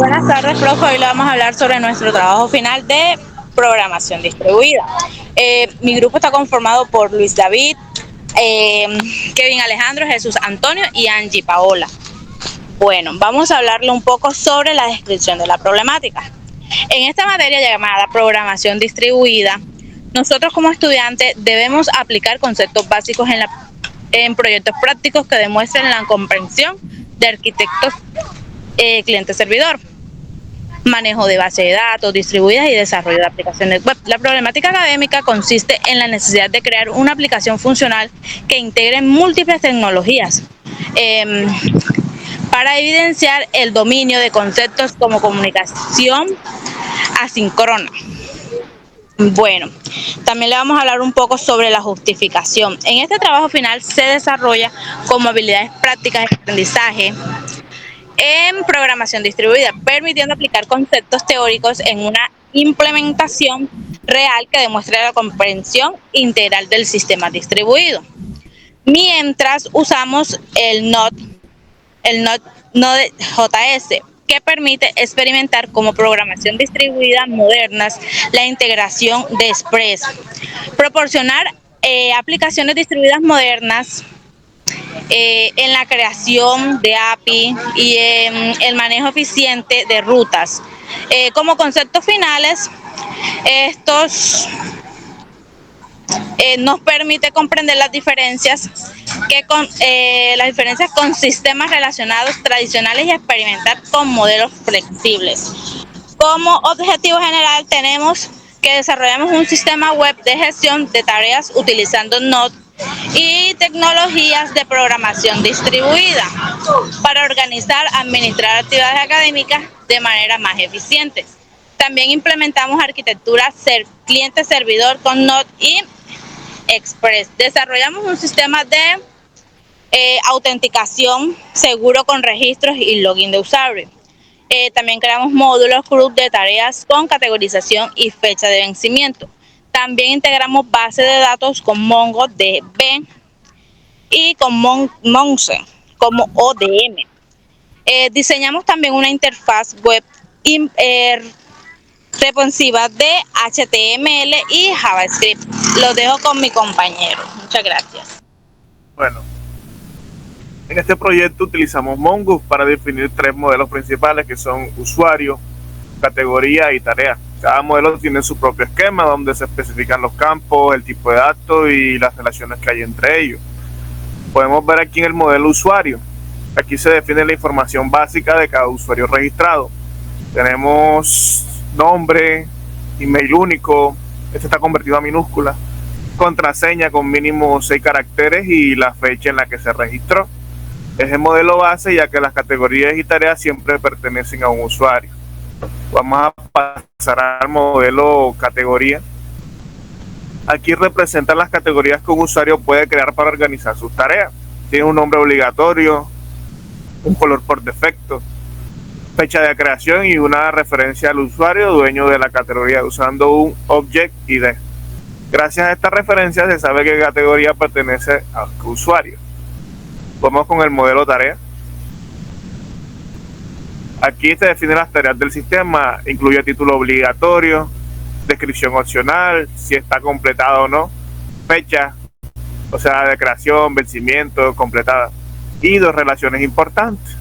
Buenas tardes, profe. Hoy le vamos a hablar sobre nuestro trabajo final de programación distribuida. Mi grupo está conformado por Luis David, Kevin Alejandro, Jesús Antonio y Angie Paola. Bueno, vamos a hablarle un poco sobre la descripción de la problemática. En esta materia llamada programación distribuida, nosotros como estudiantes debemos aplicar conceptos básicos en proyectos prácticos que demuestren la comprensión de arquitectos cliente-servidor, manejo de base de datos distribuidas y desarrollo de aplicaciones web. La problemática académica consiste en la necesidad de crear una aplicación funcional que integre múltiples tecnologías para evidenciar el dominio de conceptos como comunicación asíncrona. Bueno, también le vamos a hablar un poco sobre la justificación. En este trabajo final se desarrolla como habilidades prácticas de aprendizaje en programación distribuida, permitiendo aplicar conceptos teóricos en una implementación real que demuestre la comprensión integral del sistema distribuido. Mientras usamos el Node.js, que permite experimentar como programación distribuida modernas la integración de Express, proporcionar aplicaciones distribuidas modernas en la creación de API y en el manejo eficiente de rutas. Como conceptos finales, estos nos permite comprender las diferencias con sistemas relacionados tradicionales y experimentar con modelos flexibles. Como objetivo general tenemos que desarrollamos un sistema web de gestión de tareas utilizando Node y tecnologías de programación distribuida para organizar, administrar actividades académicas de manera más eficiente. También implementamos arquitectura cliente-servidor con Node y Express. Desarrollamos un sistema de autenticación seguro con registros y login de usuario. También creamos módulos CRUD de tareas con categorización y fecha de vencimiento. También integramos bases de datos con MongoDB y con Monse como ODM. Diseñamos también una interfaz web responsiva de HTML y JavaScript. Lo dejo con mi compañero. Muchas gracias. Bueno, en este proyecto utilizamos Mongoose para definir tres modelos principales que son usuario, categoría y tarea. Cada modelo tiene su propio esquema donde se especifican los campos, el tipo de datos y las relaciones que hay entre ellos. Podemos ver aquí en el modelo usuario. Aquí se define la información básica de cada usuario registrado. Tenemos nombre, email único, este está convertido a minúscula, contraseña con mínimo 6 caracteres y la fecha en la que se registró. Es el modelo base, ya que las categorías y tareas siempre pertenecen a un usuario. Vamos a pasar al modelo categoría. Aquí representan las categorías que un usuario puede crear para organizar sus tareas. Tiene un nombre obligatorio, un color por defecto, fecha de creación y una referencia al usuario dueño de la categoría usando un Object ID. Gracias a esta referencia se sabe qué categoría pertenece a qué usuario. Vamos con el modelo tarea. Aquí se definen las tareas del sistema, incluye título obligatorio, descripción opcional, si está completado o no, fecha, o sea, de creación, vencimiento, completada, y dos relaciones importantes.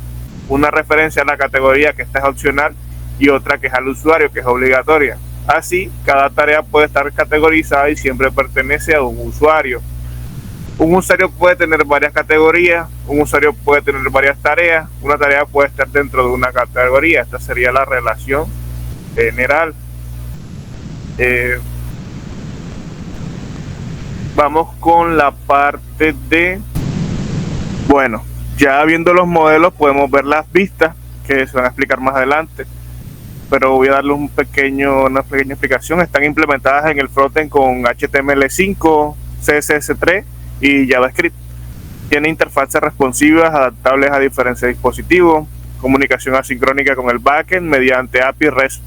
Una referencia a la categoría, que esta es opcional, y otra que es al usuario, que es obligatoria. Así, cada tarea puede estar categorizada y siempre pertenece a un usuario. Un usuario puede tener varias categorías, un usuario puede tener varias tareas, una tarea puede estar dentro de una categoría. Esta sería la relación general. Vamos con la parte de... Bueno, ya viendo los modelos podemos ver las vistas que se van a explicar más adelante, pero voy a darles una pequeña explicación. Están implementadas en el frontend con HTML5, CSS3 y JavaScript. Tiene interfaces responsivas adaptables a diferentes dispositivos, comunicación asincrónica con el backend mediante API REST.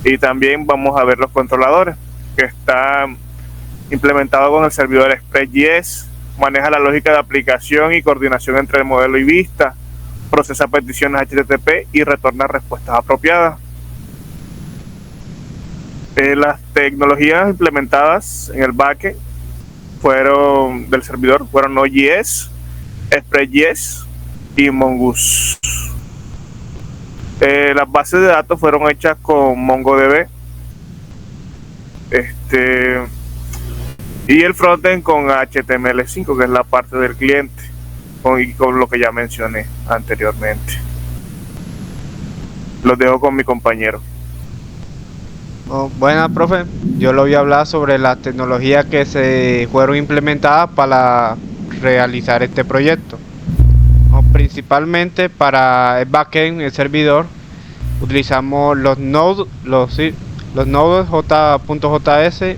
Y también vamos a ver los controladores, que están implementados con el servidor Express.js, maneja la lógica de aplicación y coordinación entre el modelo y vista, procesa peticiones HTTP y retorna respuestas apropiadas. Las tecnologías implementadas en el backend del servidor fueron Node.js, Express.js y Mongoose. Las bases de datos fueron hechas con MongoDB. Y el frontend con HTML5, que es la parte del cliente, con lo que ya mencioné anteriormente. Los dejo con mi compañero. Buenas, profe. Yo le voy a hablar sobre las tecnologías que se fueron implementadas para realizar este proyecto. Principalmente para el backend, el servidor, utilizamos los nodes J.js,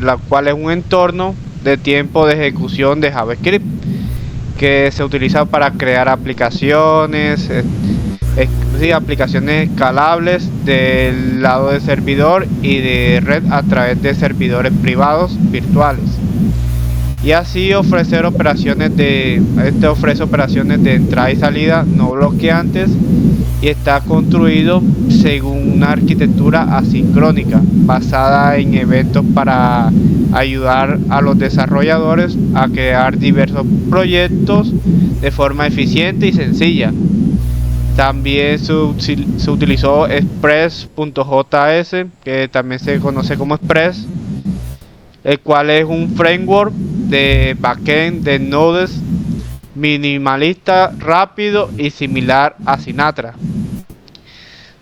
la cual es un entorno de tiempo de ejecución de JavaScript que se utiliza para crear aplicaciones, aplicaciones escalables del lado del servidor y de red a través de servidores privados virtuales, y así ofrece operaciones de entrada y salida no bloqueantes, y está construido según una arquitectura asincrónica basada en eventos para ayudar a los desarrolladores a crear diversos proyectos de forma eficiente y sencilla. También se utilizó Express.js, que también se conoce como Express, el cual es un framework de backend de Nodes minimalista, rápido y similar a Sinatra.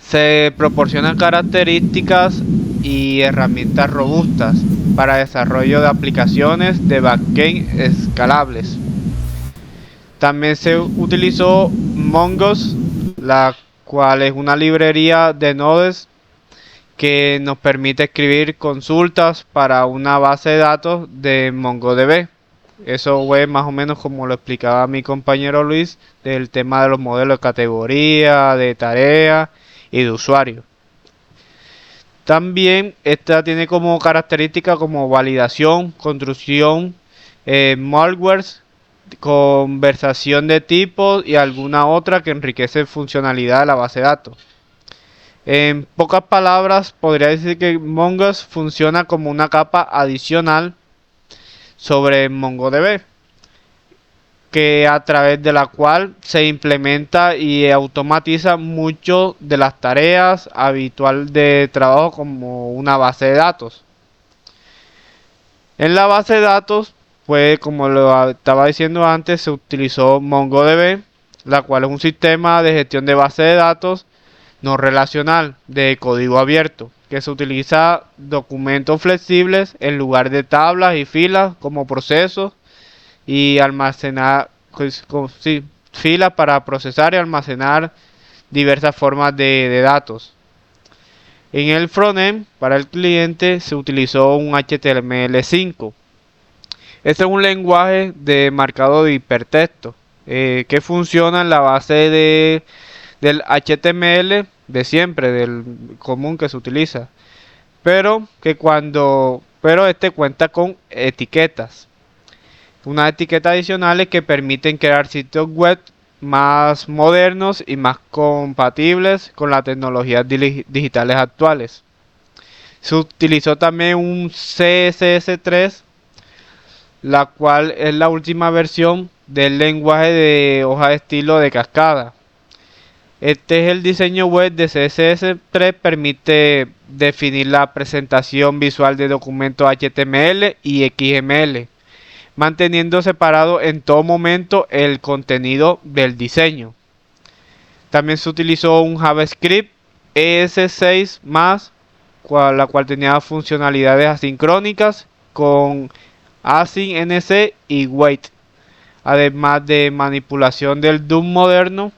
Se proporcionan características y herramientas robustas para desarrollo de aplicaciones de backend escalables. También se utilizó Mongoose, la cual es una librería de nodes que nos permite escribir consultas para una base de datos de MongoDB. Eso fue más o menos como lo explicaba mi compañero Luis, del tema de los modelos de categoría, de tarea y de usuario. También esta tiene como característica como validación, construcción, malwares, conversación de tipos y alguna otra que enriquece funcionalidad de la base de datos. En pocas palabras, podría decir que Mongoose funciona como una capa adicional sobre MongoDB, que a través de la cual se implementa y automatiza mucho de las tareas habitual de trabajo como una base de datos. En la base de datos, pues como lo estaba diciendo antes, se utilizó MongoDB, la cual es un sistema de gestión de base de datos no relacional de código abierto, que se utiliza documentos flexibles en lugar de tablas y filas como procesos, y almacenar filas para procesar y almacenar diversas formas de datos. En el frontend para el cliente se utilizó un HTML5. Este es un lenguaje de marcado de hipertexto que funciona en la base del HTML de siempre, del común que se utiliza, pero este cuenta con etiquetas, unas etiquetas adicionales que permiten crear sitios web más modernos y más compatibles con las tecnologías digitales actuales. Se utilizó también un CSS3, la cual es la última versión del lenguaje de hoja de estilo de cascada. Este es el diseño web de CSS3, permite definir la presentación visual de documentos HTML y XML, manteniendo separado en todo momento el contenido del diseño. También se utilizó un JavaScript ES6+, la cual tenía funcionalidades asincrónicas con async, y wait, además de manipulación del DOM moderno,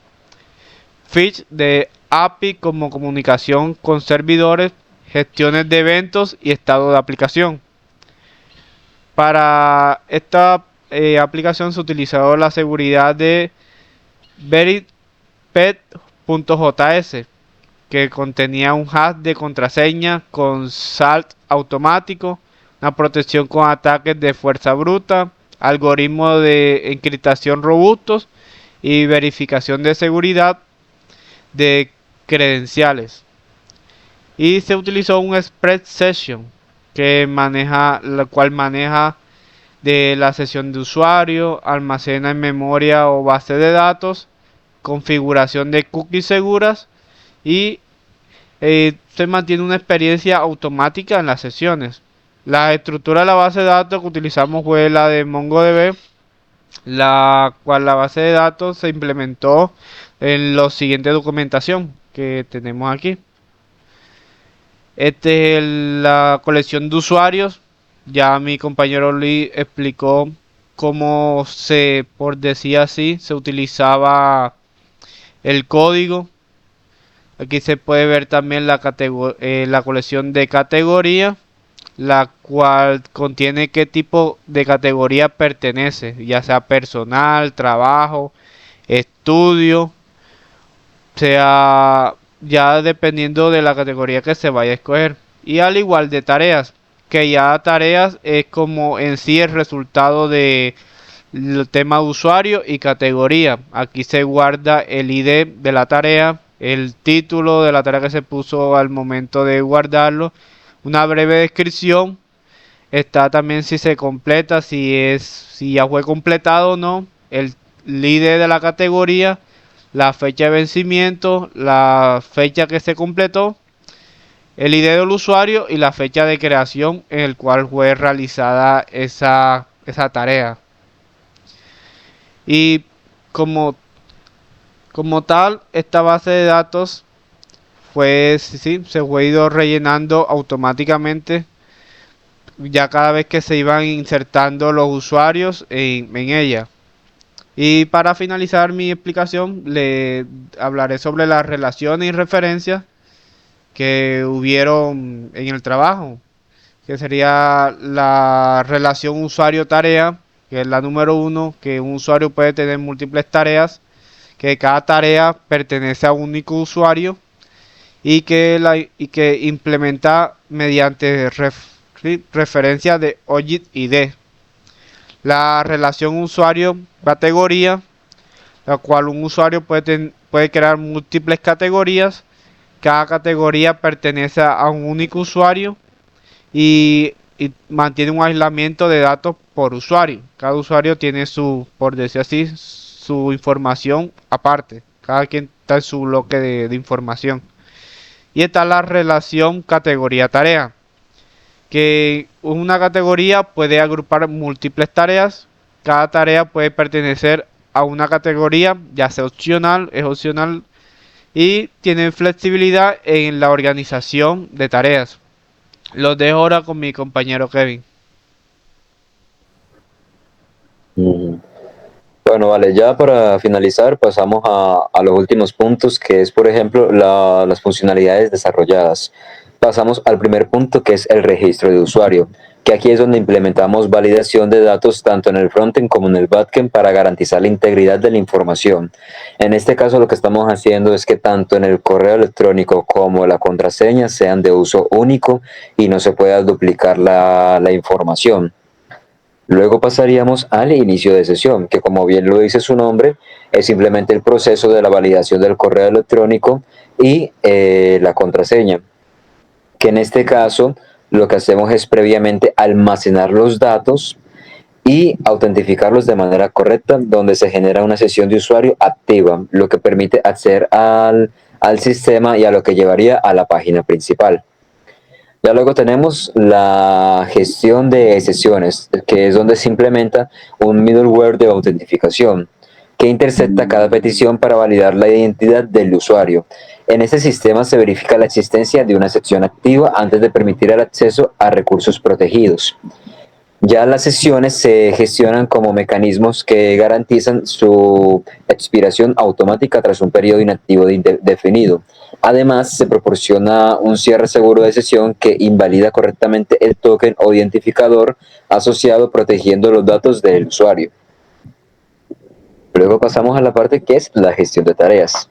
fetch de API como comunicación con servidores, gestiones de eventos y estado de aplicación. Para esta aplicación se utilizó la seguridad de VeriPet.js, que contenía un hash de contraseña con salt automático, una protección con ataques de fuerza bruta, algoritmos de encriptación robustos y verificación de seguridad de credenciales. Y se utilizó un spread session la cual maneja de la sesión de usuario, almacena en memoria o base de datos, configuración de cookies seguras y se mantiene una experiencia automática en las sesiones. La estructura de la base de datos que utilizamos fue la de MongoDB, la cual la base de datos se implementó en la siguiente documentación que tenemos aquí. Este es la colección de usuarios. Ya mi compañero Lee explicó cómo por decir así, se utilizaba el código. Aquí se puede ver también la colección de categoría, la cual contiene qué tipo de categoría pertenece, ya sea personal, trabajo, estudio, sea ya dependiendo de la categoría que se vaya a escoger. Y al igual de tareas, que ya tareas es como en sí el resultado de el tema de usuario y categoría. Aquí se guarda el ID de la tarea, el título de la tarea que se puso al momento de guardarlo, una breve descripción. Está también si se completa, si ya fue completado o no, el ID de la categoría, la fecha de vencimiento, la fecha que se completó, el ID del usuario y la fecha de creación en el cual fue realizada esa tarea. Y como tal, esta base de datos se fue ido rellenando automáticamente ya cada vez que se iban insertando los usuarios en ella. Y para finalizar mi explicación, le hablaré sobre las relaciones y referencias que hubieron en el trabajo, que sería la relación usuario-tarea, que es la número 1, que un usuario puede tener múltiples tareas, que cada tarea pertenece a un único usuario y que implementa mediante referencia de Object ID. La relación usuario-categoría, la cual un usuario puede crear múltiples categorías. Cada categoría pertenece a un único usuario y mantiene un aislamiento de datos por usuario. Cada usuario tiene por decir así, su información aparte. Cada quien está en su bloque de información. Y está la relación categoría-tarea, que una categoría puede agrupar múltiples tareas. Cada tarea puede pertenecer a una categoría, ya sea es opcional, y tiene flexibilidad en la organización de tareas. Los dejo ahora con mi compañero Kevin. Bueno, vale, ya para finalizar pasamos a los últimos puntos, que es, por ejemplo, las funcionalidades desarrolladas. Pasamos al primer punto, que es el registro de usuario, que aquí es donde implementamos validación de datos tanto en el frontend como en el backend para garantizar la integridad de la información. En este caso lo que estamos haciendo es que tanto en el correo electrónico como la contraseña sean de uso único y no se pueda duplicar la información. Luego pasaríamos al inicio de sesión, que como bien lo dice su nombre, es simplemente el proceso de la validación del correo electrónico y la contraseña, que en este caso lo que hacemos es previamente almacenar los datos y autentificarlos de manera correcta, donde se genera una sesión de usuario activa, lo que permite acceder al sistema y a lo que llevaría a la página principal. Ya luego tenemos la gestión de sesiones, que es donde se implementa un middleware de autentificación que intercepta cada petición para validar la identidad del usuario. En este sistema se verifica la existencia de una sección activa antes de permitir el acceso a recursos protegidos. Ya las sesiones se gestionan como mecanismos que garantizan su expiración automática tras un periodo inactivo definido. Además, se proporciona un cierre seguro de sesión que invalida correctamente el token o identificador asociado, protegiendo los datos del usuario. Luego pasamos a la parte que es la gestión de tareas,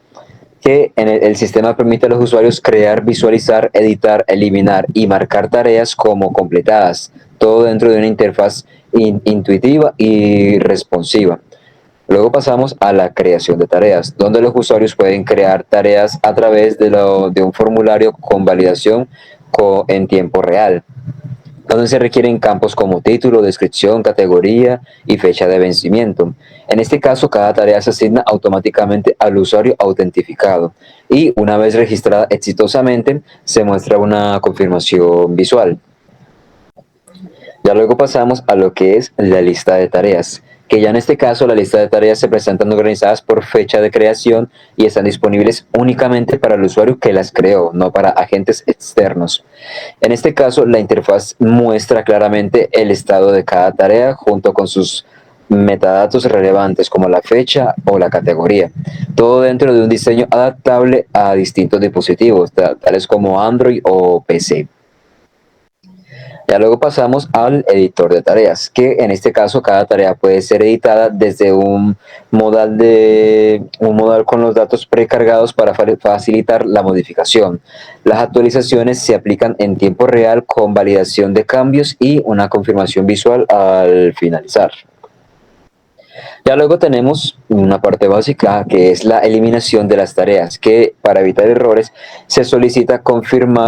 que el sistema permite a los usuarios crear, visualizar, editar, eliminar y marcar tareas como completadas, todo dentro de una interfaz intuitiva y responsiva. Luego pasamos a la creación de tareas, donde los usuarios pueden crear tareas a través de un formulario con validación en tiempo real, donde se requieren campos como título, descripción, categoría y fecha de vencimiento. En este caso, cada tarea se asigna automáticamente al usuario autentificado y una vez registrada exitosamente, se muestra una confirmación visual. Ya luego pasamos a lo que es la lista de tareas, que ya en este caso la lista de tareas se presentan organizadas por fecha de creación y están disponibles únicamente para el usuario que las creó, no para agentes externos. En este caso, la interfaz muestra claramente el estado de cada tarea junto con sus metadatos relevantes como la fecha o la categoría, todo dentro de un diseño adaptable a distintos dispositivos, tales como Android o PC. Ya luego pasamos al editor de tareas, que en este caso cada tarea puede ser editada desde un modal con los datos precargados para facilitar la modificación. Las actualizaciones se aplican en tiempo real con validación de cambios y una confirmación visual al finalizar. Ya luego tenemos una parte básica que es la eliminación de las tareas, que para evitar errores se solicita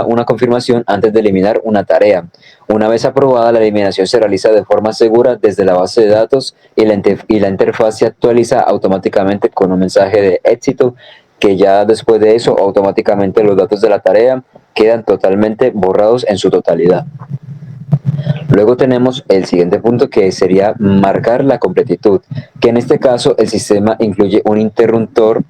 una confirmación antes de eliminar una tarea. Una vez aprobada, la eliminación se realiza de forma segura desde la base de datos y la interfaz se actualiza automáticamente con un mensaje de éxito, que ya después de eso automáticamente los datos de la tarea quedan totalmente borrados en su totalidad. Luego tenemos el siguiente punto, que sería marcar la completitud, que en este caso el sistema incluye un interruptor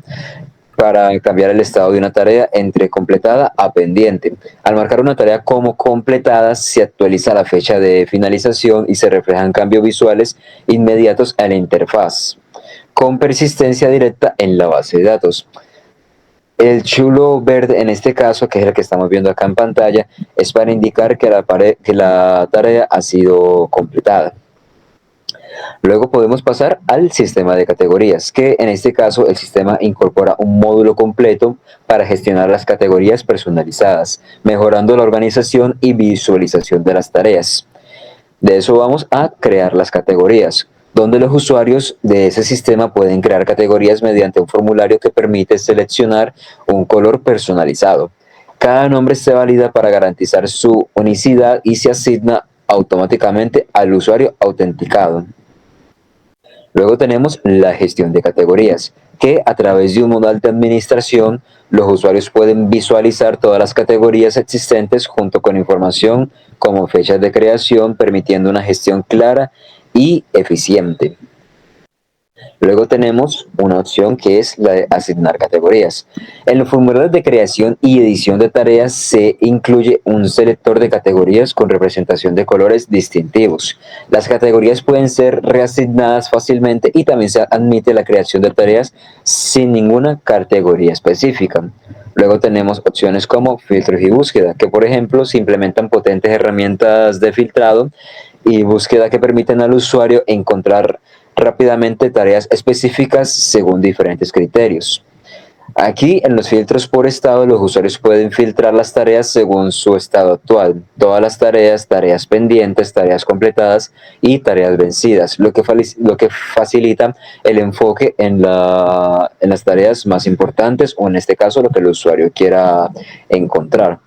para cambiar el estado de una tarea entre completada a pendiente. Al marcar una tarea como completada, se actualiza la fecha de finalización y se reflejan cambios visuales inmediatos a la interfaz, con persistencia directa en la base de datos. El chulo verde en este caso, que es el que estamos viendo acá en pantalla, es para indicar que la tarea ha sido completada. Luego podemos pasar al sistema de categorías, que en este caso el sistema incorpora un módulo completo para gestionar las categorías personalizadas, mejorando la organización y visualización de las tareas. De eso vamos a crear las categorías, donde los usuarios de ese sistema pueden crear categorías mediante un formulario que permite seleccionar un color personalizado. Cada nombre se valida para garantizar su unicidad y se asigna automáticamente al usuario autenticado. Luego tenemos la gestión de categorías, que a través de un modal de administración, los usuarios pueden visualizar todas las categorías existentes junto con información como fechas de creación, permitiendo una gestión clara y eficiente. Luego tenemos una opción que es la de asignar categorías. En los formularios de creación y edición de tareas se incluye un selector de categorías con representación de colores distintivos. Las categorías pueden ser reasignadas fácilmente y también se admite la creación de tareas sin ninguna categoría específica. Luego tenemos opciones como filtros y búsqueda, que por ejemplo se implementan potentes herramientas de filtrado y búsqueda que permiten al usuario encontrar rápidamente tareas específicas según diferentes criterios. Aquí en los filtros por estado, los usuarios pueden filtrar las tareas según su estado actual. Todas las tareas, tareas pendientes, tareas completadas y tareas vencidas, lo que facilita el enfoque en las tareas más importantes o en este caso lo que el usuario quiera encontrar.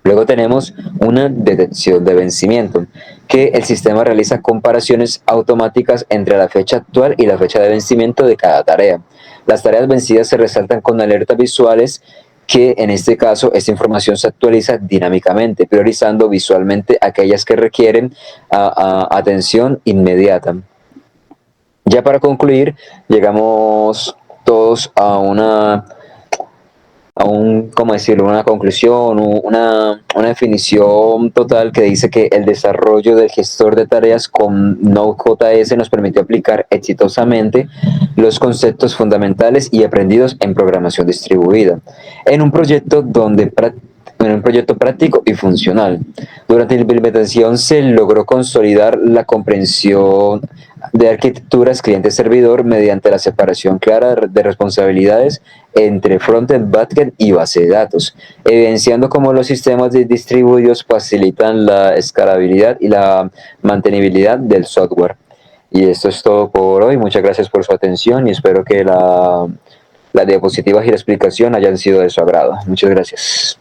Luego tenemos una detección de vencimiento, que el sistema realiza comparaciones automáticas entre la fecha actual y la fecha de vencimiento de cada tarea. Las tareas vencidas se resaltan con alertas visuales, que en este caso esta información se actualiza dinámicamente, priorizando visualmente aquellas que requieren atención inmediata. Ya para concluir, llegamos todos a una conclusión, una definición total que dice que el desarrollo del gestor de tareas con Node.js nos permitió aplicar exitosamente los conceptos fundamentales y aprendidos en programación distribuida en un proyecto práctico y funcional. Durante la implementación se logró consolidar la comprensión de arquitecturas cliente-servidor mediante la separación clara de responsabilidades entre frontend, backend y base de datos, evidenciando cómo los sistemas distribuidos facilitan la escalabilidad y la mantenibilidad del software. Y esto es todo por hoy. Muchas gracias por su atención y espero que las diapositivas y la explicación hayan sido de su agrado. Muchas gracias.